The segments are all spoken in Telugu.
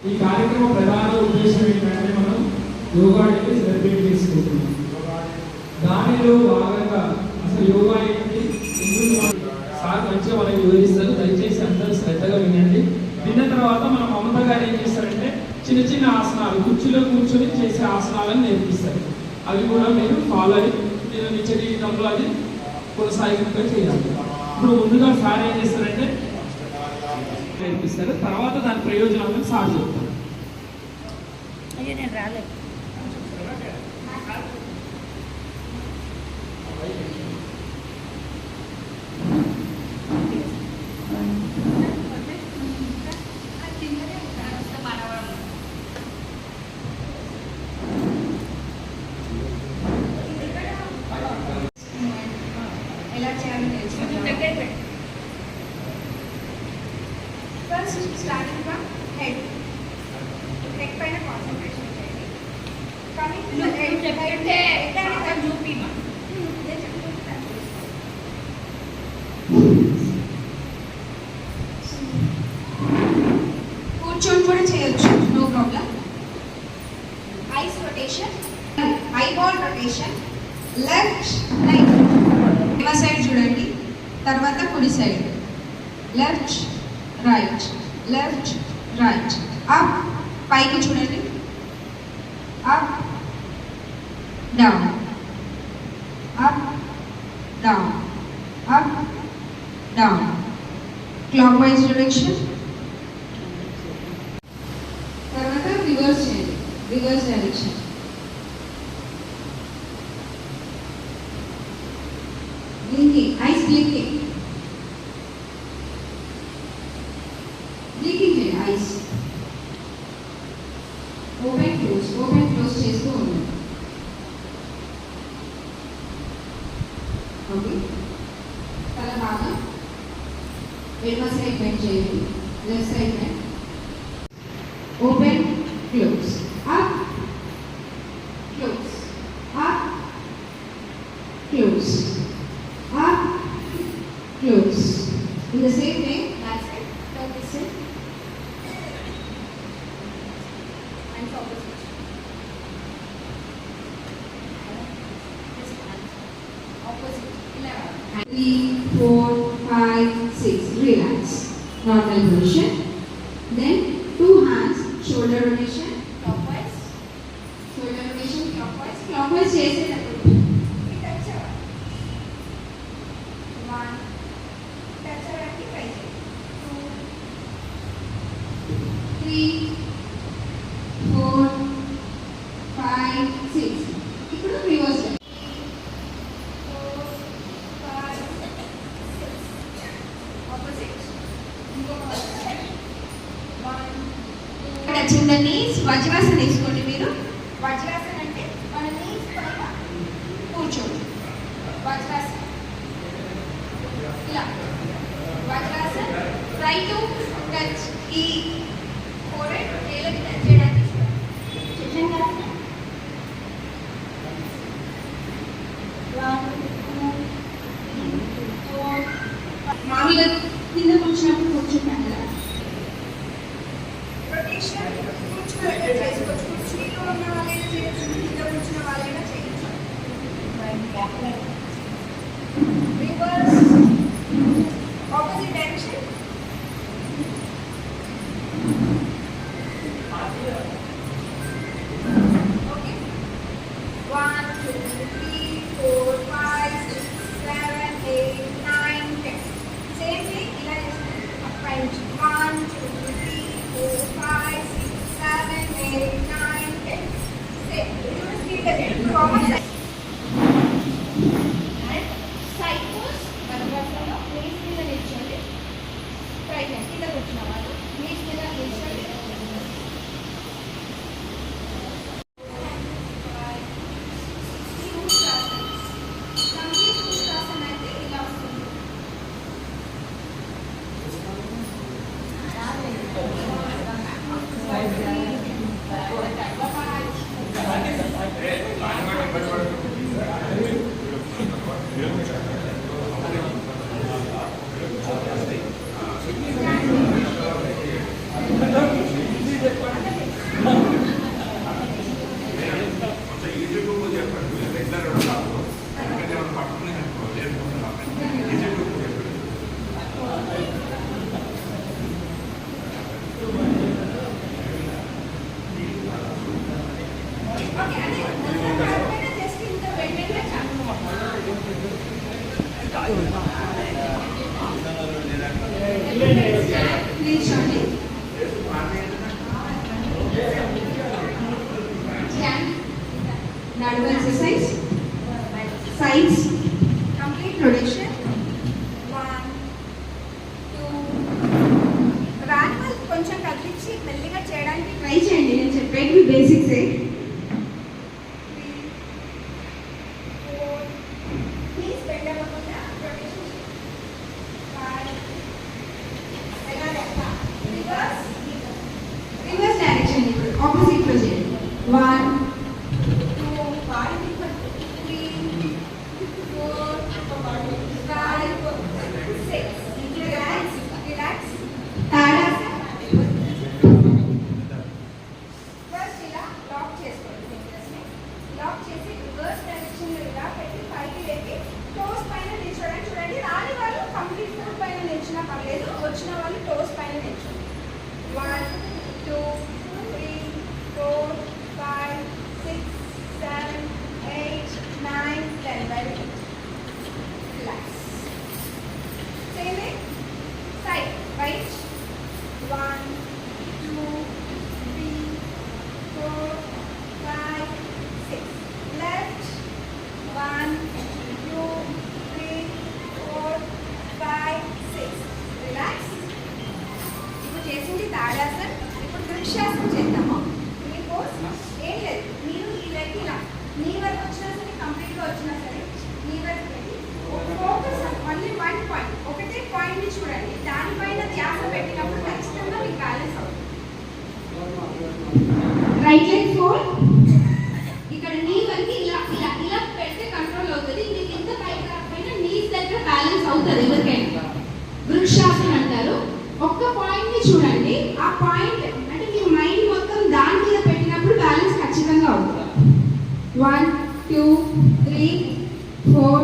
ఈ కార్యక్రమం ప్రధాన ఉద్దేశం ఏంటంటే మనం యోగా డే సెలబ్రేట్ చేసుకుంటున్నాం. దానిలో భాగంగా అసలు యోగా ఏంటి సార్ మంచిగా మనకి వివరిస్తారు. దయచేసి అందరూ శ్రద్ధగా వినండి. విన్న తర్వాత మన మమత గారు ఏం చేస్తారంటే చిన్న చిన్న ఆసనాలు కుర్చీలో కూర్చొని చేసే ఆసనాలను నేర్పిస్తారు. అవి కూడా మీరు ఫాలో అయ్యి మీరు నిత్య జీవితంలో అది కొనసాగింపుగా చేయాలి. ఇప్పుడు ముందుగా సార్ ఏం చేస్తారంటే నేర్పిస్తారు, తర్వాత దాని ప్రయోజనాలను సార్ చెప్తారు. First, starting from head. Head పైన కాన్సంట్రేషన్ చేయండి. Coming to the head. Head loopy ma. కూర్చొని కూడా చేయొచ్చు, no problem. Eyes rotation, eyeball rotation, left right. ఎడమ సైడ్ చూడండి, తర్వాత కుడి side. Left right, left right. Up పైకి చూడండి, up down, up down, up down. Clockwise direction. తర్వాత రివర్స్ చేయండి, reverse direction. Blinking, eyes blinking. Blinking చేయండి, ఐస్ ఓపెన్ క్లోజ్ చేస్తూ ఉండండి. ఓకే, తల బాగా ఎడమ సైడ్ బెండ్ చేయండి, left side bend. Open close, up close, up close, up, close. In the same way, that's it. Turn this way. And opposite. Opposite. 3, 4, 5, 6. Relax. Normal position. Then 2 hands, shoulder rotation, clockwise. Shoulder rotation, clockwise. Clockwise చేసేటప్పుడు ఇప్పుడు రివర్స్ చిన్న నీస్ వజ్రాసన తీసుకోండి. మీరు వజ్రాసన అంటే మన నీస్ పైన కూర్చోండి. వజ్రాసన ఇలా వజ్రాసన. ట్రై టు టచ్ ఈ ఫోరెడ్ నేలకి టచ్ చేయడానికి చేసాం కదా. మామూలుగా కింద కూర్చున్నప్పుడు కూర్చుంటాం కదా. రొటేషన్ కూర్చున్నట్టు చేసుకోవచ్చు, కుర్చీలో ఉన్న వాళ్ళైనా చేయొచ్చు, కింద కూర్చున్న వాళ్ళైనా చేయొచ్చు. Reverse opposite direction. Okay, 1 2 3 4 5 6 7 8 9 10. Same day ఇలా చేస్తాం. Up and 1 2 3 4 5 6 7 8 9 10. సేమ్ ఇప్పుడు స్పీడ్ గా చేయండి. Common side pose. వజ్రాసనంలో నీస్ మీద నిల్చోండి. ట్రై చేయండి. కింద కూర్చున్న వాళ్ళు నీస్ మీద నిల్చోండి. Gracias. sides, complete rotation. 1, 2. రానివల్ కొంచెం కదిలించి మెల్లిగా చేయడానికి ట్రై చేయండి. నేను చెప్పేవి బేసిక్సే. 3, 4. ప్లీజ్ పెట్టకుండా రొటేషన్. 5. రివర్స్ డైరెక్షన్ ఇప్పుడు ఆపోజిట్ లో చేయండి. 1, 2, 3, 4, 5, 6. Relax relax. ఫస్ట్ ఇలా లాక్ చేసుకోండి. ఫింగర్స్ని లాక్ చేసి రివర్స్ డైరెక్షన్లో ఇలా పెట్టి పైకి లేపి టోస్ పైన నిల్చోడానికి చూడండి. రాని వాళ్ళు కంప్లీట్ ఫుట్ పైన నిల్చున్నా పర్లేదు, వచ్చిన వాళ్ళు టోస్ పైన నిల్చోండి. 1, 2, 3, 4, 5, 6, 7, 8, 9, 10. Very good. Relax. Same way. Side. Right. 1, 2, 3, 4, 5, 6. Left. 1, 2, 3, 4, 5, 6. Relax. ఇప్పుడు చేసింది తాడాసన్. ఇప్పుడు వృక్షాసనం చేద్దాము. మీ పోస్ ఏం లేదు, మీరు ఈ లెగ్ ఇలా నీ వరకు వచ్చినా సరే, కంప్లీట్గా వచ్చినా సరే నీ వరకు పెట్టి ఫోకస్ ఓన్లీ 1 పాయింట్, ఒకటే పాయింట్ని చూడండి. దానిపైన ధ్యాస పెట్టినప్పుడు ఖచ్చితంగా మీకు బ్యాలెన్స్ అవుతుంది. Right leg fold. ఇక్కడ నీ వరకు ఇలా ఇలా ఇలా పెడితే కంట్రోల్ అవుతుంది. మీకు ఇంత పైకి రాకపోయినా నీస్ దగ్గర బ్యాలెన్స్ అవుతుంది ఎవరికైనా. వృక్షాసనం అంటారు. ఒక్క పాయింట్ ని చూడండి. ఆ పాయింట్ అంటే మీ మైండ్ మొత్తం దాని మీద పెట్టినప్పుడు బ్యాలెన్స్ ఖచ్చితంగా అవుతుంది. 1, 2, 3, 4,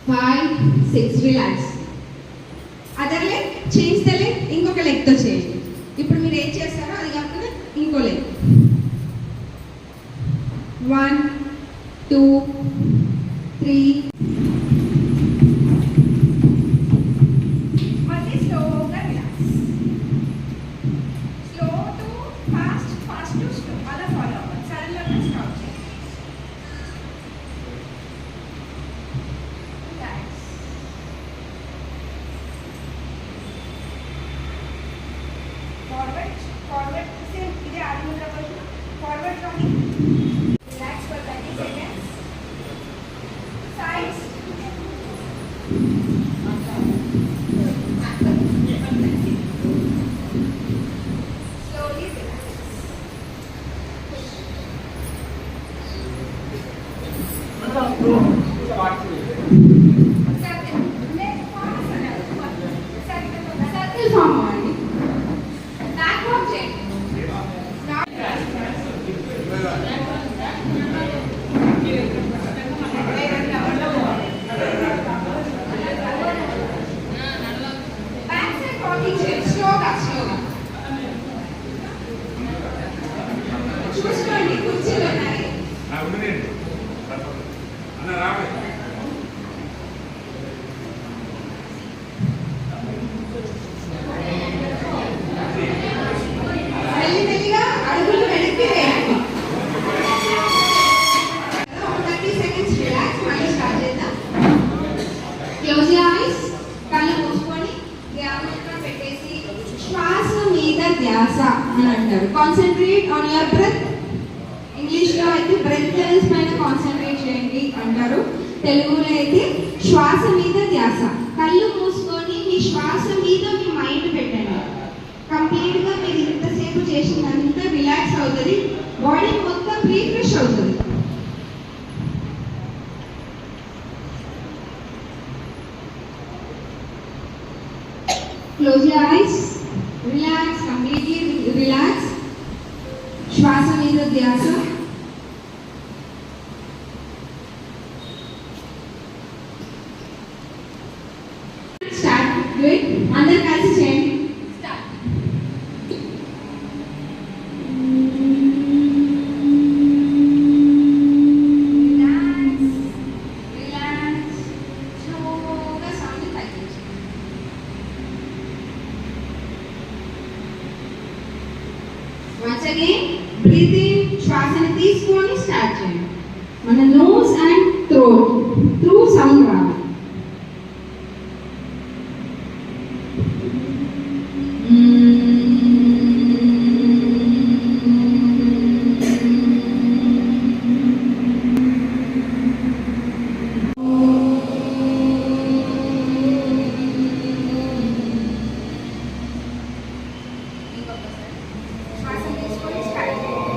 5, 6. Relax. Other leg change the leg. ఇంకొక లెగ్ తో చేయండి. ఇప్పుడు మీరు ఏం చేస్తారో అది కాకుండా ఇంకో లెగ్. 1, 2, 3. మళ్ళీ స్లోగా relax. Slow to fast, fast to slow, అలా ఫాలో అవ్వాలి. సడన్గా స్టాప్ చేయండి. రిలాక్స్. Forward forward. సేమ్ ఇదే ఆర్మూల పొజిషన్. ఫార్వర్డ్ కానీ relax for 30 seconds. Sides. Slowly relax. Circle. Next form circle form అవ్వండి. Back walk చేయండి. Back side walking చేయండి. స్లోగా స్లోగా చూసుకోండి. కుర్చీలు ఉన్నాయి. మెల్లిమెల్లిగా అడుగులు వెనక్కి వేయండి. 30 seconds రిలాక్స్. మళ్ళీ స్టార్ట్ చేద్దాం. Close your eyes. కళ్ళు మూసుకొని ధ్యానం పెట్టేసి శ్వాస మీద ధ్యాస అని అంటారు. Concentrate on your breath. ఇంగ్లీష్లో అయితే బ్రెత్ లెవెల్స్ పైన కాన్సన్ట్రేట్ చేయండి అంటారు. తెలుగులో అయితే శ్వాస మీద ధ్యాస. కళ్ళు మూసుకొని మీ శ్వాస మీద మీ మైండ్ పెట్టండి. కంప్లీట్గా మీరు ఇంతసేపు చేసినంత రిలాక్స్ అవుతుంది. బాడీ మొత్తం రీఫ్రెష్ అవుతుంది. Close your ice. Relax. Completely relax. శ్వాస మీద ధ్యాస. స్టార్ట్. గుడ్. అందరు కలిసి చేయండి. స్టార్ట్. Relax relax. స్లోగా సౌండ్ తగ్గించండి. Once again, breathe in. శ్వాసని తీసుకొని స్టార్ట్ చేయండి. మన నోస్ అండ్ త్రూ సౌండ్ రావాలి. శ్వాస తీసుకొని స్టార్ట్ చేయండి.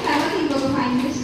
తర్వాత ఇంకొక 5 minutes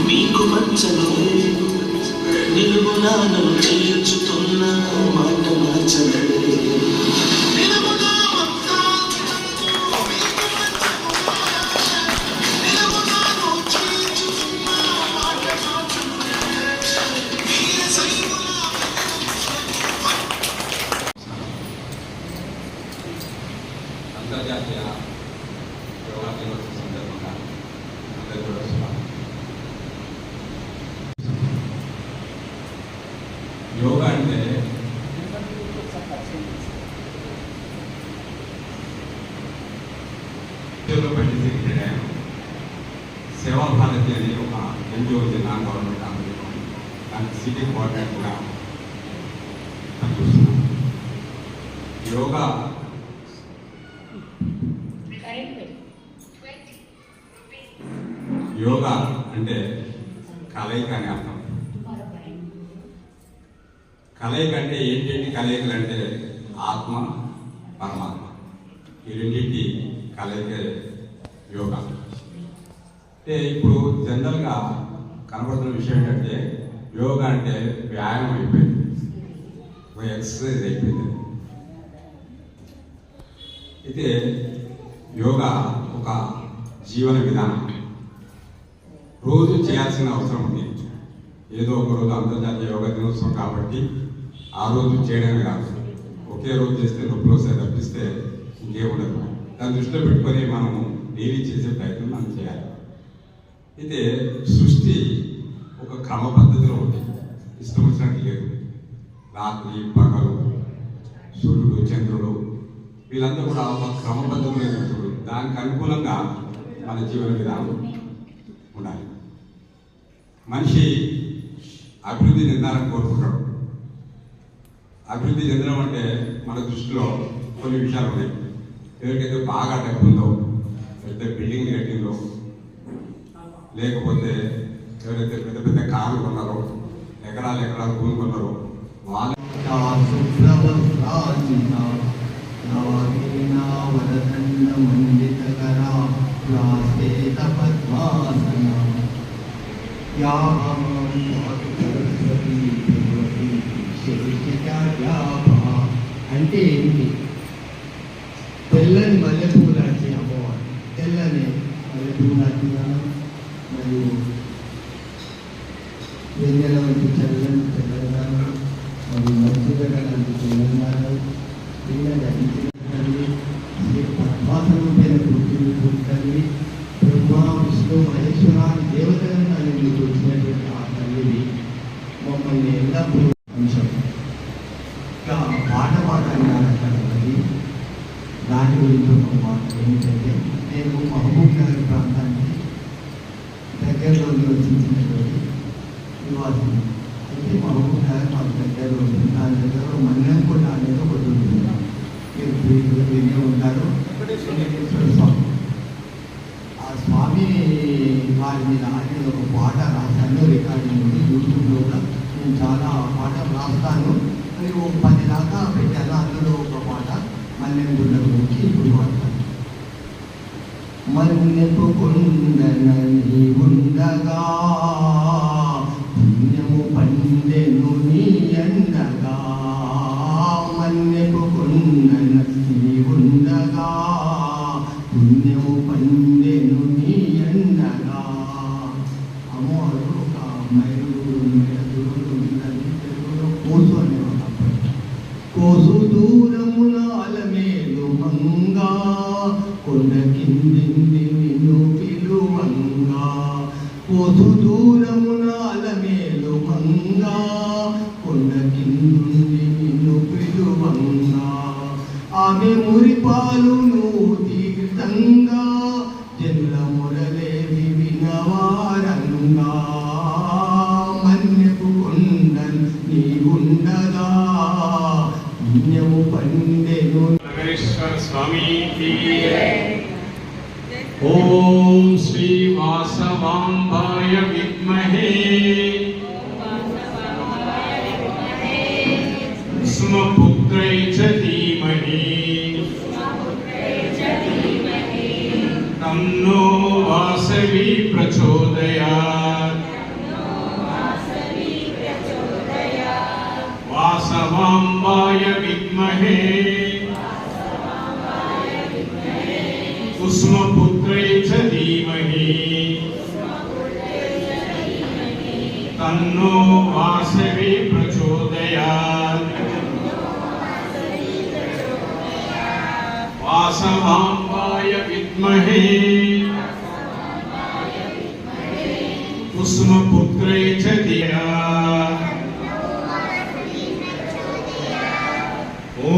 మీకు మచ్చలు నిలుగునాను చేర్చుతున్న మాట మార్చలే అంతర్జాతీయ యోగా దినోత్సవం సందర్భంగా అందరికీ కూడా శుభాకాంక్షలు. యోగా అంటే పనిచేసే సేవా భారతి అనే ఒక ఎన్జిఓ నాన్ గవర్నమెంట్ ఆర్గనైజేషన్ దానికి సిటీ కోఆర్డినేటర్గా పనిచేస్తున్నాం. యోగా యోగా అంటే కలయిక అని అర్థం. కలయిక అంటే ఏంటంటే కలయికలు అంటే ఆత్మ పరమాత్మ ఈ రెండింటి కలయిక యోగా. అంటే ఇప్పుడు జనరల్గా కనబడుతున్న విషయం ఏంటంటే యోగా అంటే వ్యాయామం అయిపోయింది, ఒక ఎక్సర్సైజ్ అయిపోయింది. అయితే యోగా ఒక జీవన విధానం, రోజు చేయాల్సిన అవసరం ఉంది. ఏదో ఒక రోజు అంతర్జాతీయ యోగా దినోత్సవం కాబట్టి ఆ రోజు చేయడమే కాదు, ఒకే రోజు చేస్తే నొప్పులు వస్తే తప్పిస్తే ఇంకేముండదు. దాన్ని దృష్టిలో పెట్టుకొని మనము డైలీ చేసే ప్రయత్నం మనం చేయాలి. అయితే సృష్టి ఒక క్రమ పద్ధతిలో ఉంది, ఇష్టం వచ్చినట్టు లేదు. రాత్రి పగలు, సూర్యుడు చంద్రుడు వీళ్ళంతా కూడా ఒక క్రమ పద్ధతిలో ఎదుగుతారు. దానికి అనుకూలంగా మన జీవన విధానం ఉండాలి. మనిషి అభివృద్ధి చెందాలని కోరుకుంటాడు. అభివృద్ధి చెందడం అంటే మన దృష్టిలో కొన్ని విషయాలు ఉన్నాయి. ఎవరికైతే బాగా డబ్బు ఉందో, పెద్ద బిల్డింగ్ కట్టిందో, లేకపోతే ఎవరైతే పెద్ద పెద్ద కార్లు కొన్నారో, ఎకరాలు ఎకరాలు భూమి కొన్నారో వాళ్ళు అంటే ఏంటి? తెల్లని మల్లెపూలాంటి అమ్మవారు, తెల్లని మల్లెపూలాంటి మరియు వెన్నెల వంటి తెల్లని తెలంగాణ మరియు మంచిగా లాంటి తెలంగాణ పద్మాసనం పైన కూర్చుని బ్రహ్మ విష్ణు మహేశ్వరాన్ని దేవతలను అనేది వచ్చినటువంటి ఆ తల్లిని మమ్మల్ని ఎల్లప్పుడూ అంశం పాట పాడాలి. దాని గురించి ఒక మాట ఏంటంటే, నేను మహబూబ్ నగర్ ప్రాంతానికి దగ్గరలో నివసించినటువంటి నివాసిని. అయితే మహబూబ్ నగర్ మాకు దగ్గరలో ఉంది. దాని దగ్గర మన్నెంకొండ అనేది ఒకటి ఉంటుంది. మీరు వినే ఉంటారు, వెంకటేశ్వర స్వామి. ఆ స్వామి వారి మీద ఆయన ఒక పాట రాశాను, రికార్డింగ్ ఉంది యూట్యూబ్లో కూడా. నేను చాలా పాట రాస్తాను, అది ఒక 10 దాకా పెట్టాను. అందులో ఒక పాట మల్లెపూల గురించి ఇప్పుడు వాడతాను. మల్లెపు కొండనని ఉండగా పుణ్యము పండెను నీ ఎండగా, మల్లెపు కొండనని ఉండగా పుణ్యము పండెను నీ ఎండగా. అమ్మవారు ఒక కోసు అనేవాడు. కోసు దూరమున అలమేలు మంగా కొండ కిందింది నిన్ను పిలువంగా. కోసు దూరమున అలమేలు మంగా కొండ కిందుంది నిన్ను పిలువంగా. ఆమె మురిపాలు నువ్వు తీర్థంగా జనుల మురలేవి వినవారంగా. మన్యపు కొండన్ నీ ఉండగా పుణ్యము పండెను. నగరేశ్వర స్వామి ఓం శ్రీ వాసవాంబాయ విద్మహే స్మపుత్రై చ ధీమహి तन्नो वासवी प्रचोदयात् वासवाम्बाय विद्महे कुसुमपुत्रै च धीमहि तन्नो वासवी प्रचोदयात् वासवाम्बाय विद्महे कुसुमपुत्रै च धीमहि ॐ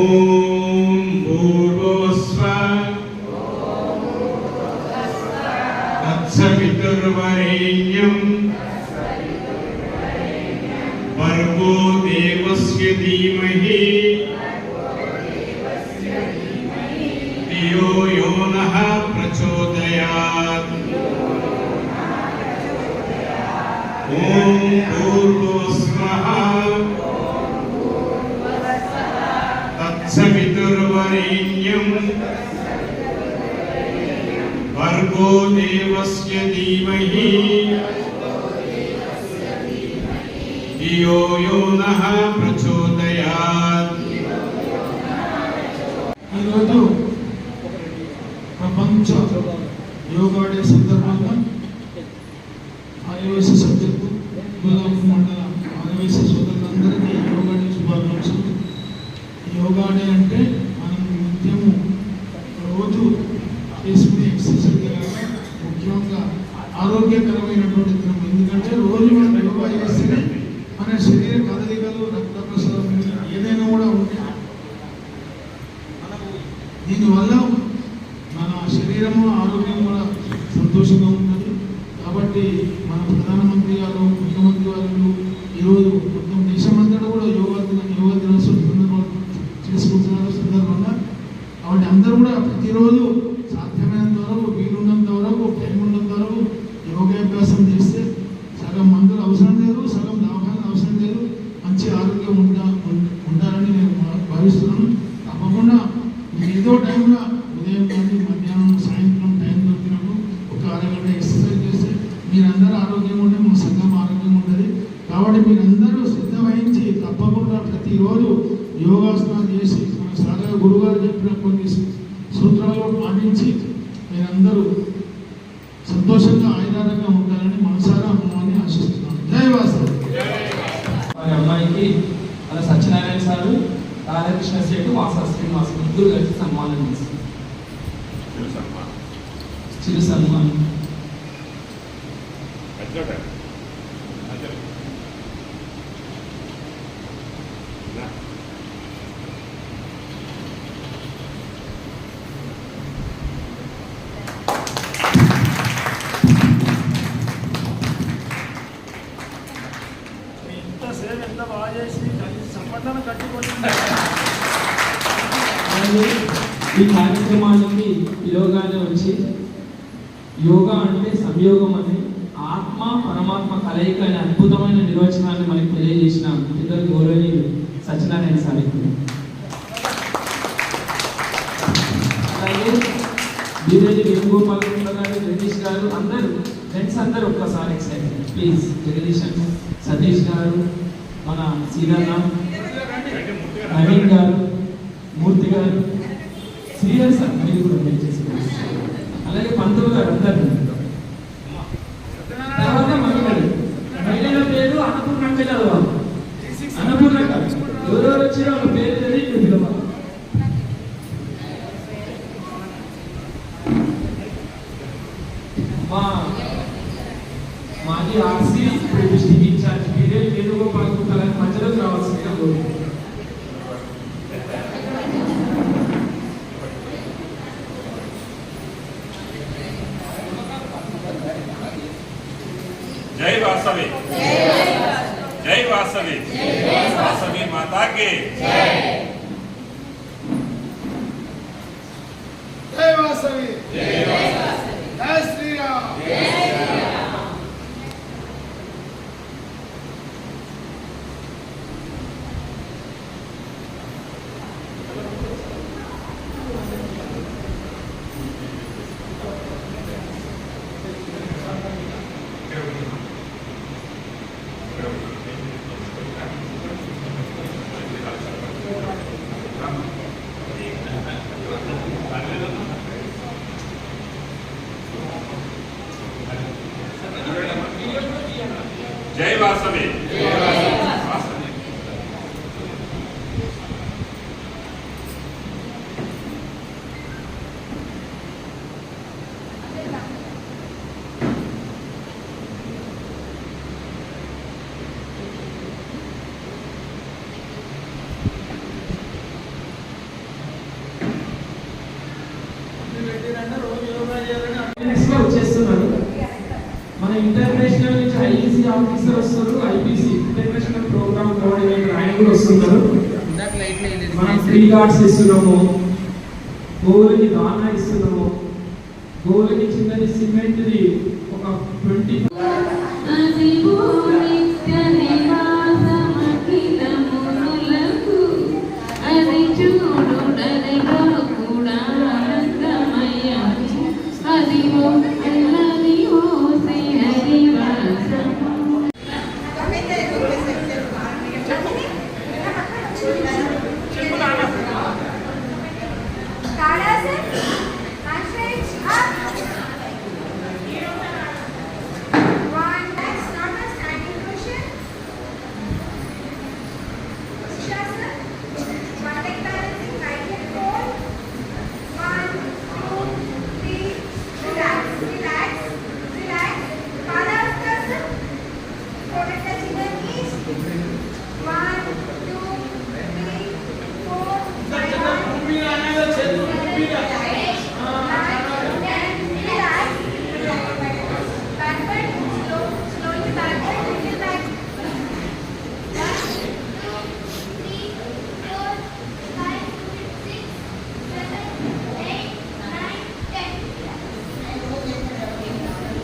भूर्भुवस्सुः तत्सवितुर्वरेण्यं भर्गो देवस्य धीमहि धियो यो नः प्रचोदयात् ॐ भूर्भुवस्सुः तत्सवितुर्वरेण्यं भर्गो देवस्य धीमहि धियो यो नः प्रचोदयात् ఈరోజు ప్రపంచ యోగా డే సందర్భంగా ఆదివాసీ సభ్యులకు గులాబీ మండల ఆదివాసీ సోదరులందరికీ యోగా డే శుభాకాంక్షలు. యోగా డే అంటే మనం నిత్యము రోజు చేసుకునే ఎక్సర్సైజ్ కాక ముఖ్యంగా ఆరోగ్యకరమైనటువంటి దినం. ఎందుకంటే రోజు మనం యోగా చేస్తేనే మన శరీర కదలికలు రక్త ప్రసరణ ఏదైనా కూడా ఉంటే దీనివల్ల మన శరీరము ఆరోగ్యం కూడా సంతోషంగా ఉంటుంది. కాబట్టి మన ప్రధానమంత్రి గారు ముఖ్యమంత్రి గారు ఈరోజు మొత్తం దేశమంతా కూడా యోగా దినోత్సవం చేసుకుంటున్నారు సందర్భంగా. కాబట్టి అందరూ కూడా ప్రతిరోజు సాధ్యమైనంత వరకు వీలున్నంత వరకు టైం ఉన్నంత వరకు యోగాభ్యాసం చేస్తే సగం మందులు అవసరం లేదు, సగం దవాఖానాలు అవసరం లేదు, మంచి ఆరోగ్యం ఉంటారని నేను భావిస్తున్నాను. తప్పకుండా ఏదో టైంలో ఉదయం కానీ మధ్యాహ్నం సాయంత్రం టైం దొరికినప్పుడు ఒక అరగంట ఎక్సర్సైజ్ చేస్తే మీరందరూ ఆరోగ్యంగా ఉంటే మా సంఘం ఆరోగ్యంగా ఉంటుంది. కాబట్టి మీరందరూ శ్రద్ధ వహించి తప్పకుండా ప్రతిరోజు యోగాసనాలు చేసి మన సాగర్ గురుగారు చెప్పిన కొన్ని సూత్రాలు పాటించి మీరందరూ సంతోషంగా ఆయుధారంగా ఉంటారని మనసారా అమ్మని ఆశిస్తున్నాను. జై వాసవి. వారి అమ్మాయికి మన సత్యనారాయణ సారు, రాధాకృష్ణ సేటు, వాసా శ్రీనివాస్ ముగ్గురు కలిసి సన్మానం చేస్తారు. చిరు సన్మానం. ఈ కార్యక్రమానికి యోగానే వచ్చి యోగా అంటే సంయోగం అని ఆత్మ పరమాత్మ కలయిక అనే అద్భుతమైన నిర్వచనాన్ని మనకి తెలియజేసిన ఇద్దరు గౌరవనీయులు సత్యనారాయణ సారికి. అలాగే బీరేజీ వేణుగోపాల్ గారు, జగదీష్ గారు, అందరూ ఫ్రెండ్స్ అందరూ ఒక్కసారి ఎక్సైటెడ్ ప్లీజ్. జగదీష్ అంటే సతీష్ గారు, మన సీరన్న, నవీన్ గారు, మూర్తి గారు, శ్రీహరి సార్ మీరు కూడా మీరు చేసుకోండి. అలాగే పంతులు గారు అందరూ. తర్వాత మహిళల పేరు అన్నపూర్ణక్క చదవాలి. అన్నపూర్ణక్క ఎవరెవరు వచ్చినా ఒక పేరు తెలియదు పిలవాలి. మాది ఆర్సీ డిస్ట్రిక్ట్ ఇన్ఛార్జ్ మీరే వేణుగోపాల్ అలాగే మధ్యలోకి రావాల్సిందిగా కోరుకుంటున్నాను. जय वासवी, जय वासवी, वासवी माता की जय वासवी, जय श्री राम, जय श्री राम. జై వాసవి వాసవి నెక్స్ట్ గా వచ్చేస్తున్నారు. మన ఇంటర్నేషనల్ నుంచి ఐఈసీ ఆఫీసర్ వస్తారు, ఐపీసీ ఇంటర్నేషనల్ ప్రోగ్రామ్ కోఆర్డినేటర్ ఆయన కూడా వస్తున్నారు. మనం ఫ్రీ గార్డ్స్ ఇస్తున్నాము, గోవులకి దానా ఇస్తున్నాము, గోవులకి చిన్నది సిమెంట్ది